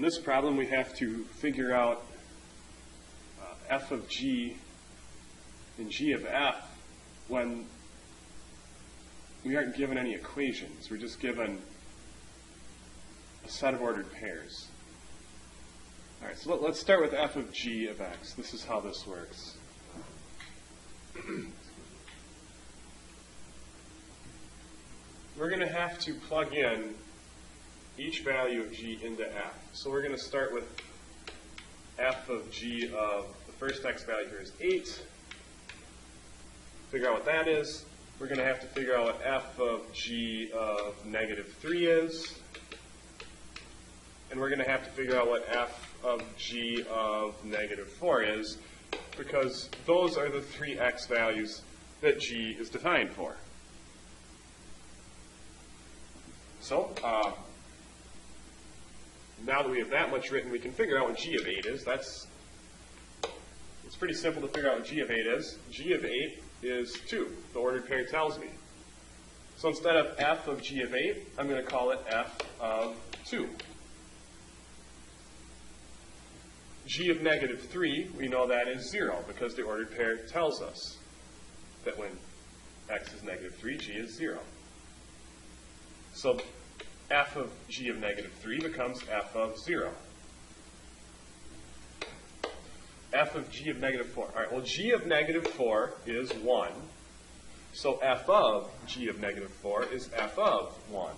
in this problem, we have to figure out f of g and g of f when we aren't given any equations. We're just given a set of ordered pairs. All right, so let's start with f of g of x. This is how this works. We're going to have to plug in each value of g into f. So we're going to start with f of g of the first x value here is 8. Figure out what that is. We're going to have to figure out what f of g of -3 is. And we're going to have to figure out what f of g of -4 is, because those are the three x values that g is defined for. So, now that we have that much written, we can figure out what g of 8 is. It's pretty simple to figure out what g of 8 is. G of 8 is 2. The ordered pair tells me. So instead of f of g of 8, I'm going to call it f of 2. G of -3, we know that is 0, because the ordered pair tells us that when x is -3, g is 0. So f of g of -3 becomes f of 0. F of g of -4. All right, well, g of -4 is 1. So f of g of -4 is f of 1.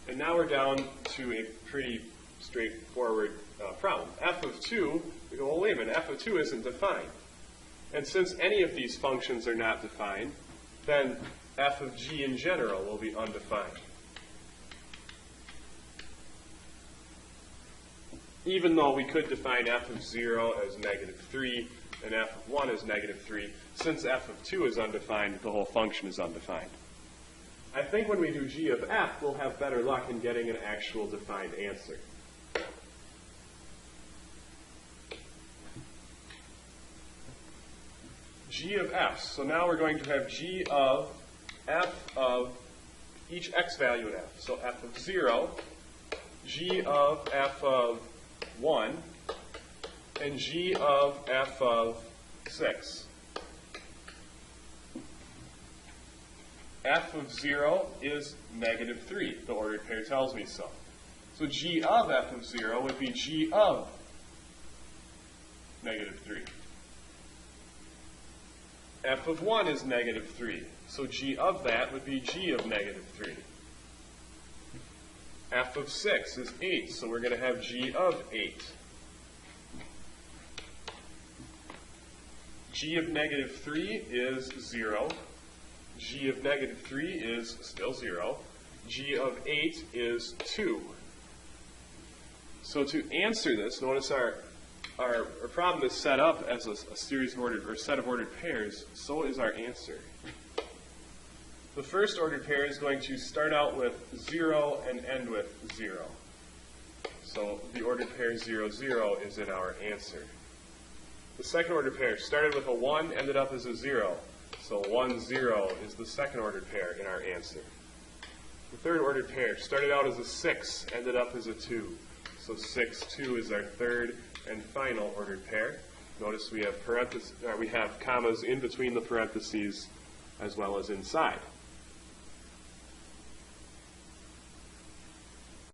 And now we're down to a pretty straightforward problem. F of 2, we go, well, wait a minute, f of 2 isn't defined. And since any of these functions are not defined, then f of g in general will be undefined. Even though we could define f of 0 as -3 and f of 1 as -3, since f of 2 is undefined, the whole function is undefined. I think when we do g of f, we'll have better luck in getting an actual defined answer. G of f. So now we're going to have g of f of each x value in f. So f of 0, g of f of 1, and g of f of 6. F of 0 is -3. The ordered pair tells me so. So g of f of 0 would be g of -3. F of 1 is -3. So g of that would be g of -3. F of 6 is 8, so we're going to have g of 8. G of -3 is 0. G of -3 is still 0. G of 8 is 2. So to answer this, notice our problem is set up as a series of ordered, or set of ordered pairs. So is our answer. The first ordered pair is going to start out with 0 and end with 0. So the ordered pair 0, 0 is in our answer. The second ordered pair started with a 1, ended up as a 0. So 1, 0 is the second ordered pair in our answer. The third ordered pair started out as a 6, ended up as a 2. So 6, 2 is our third and final ordered pair. Notice we have commas in between the parentheses as well as inside.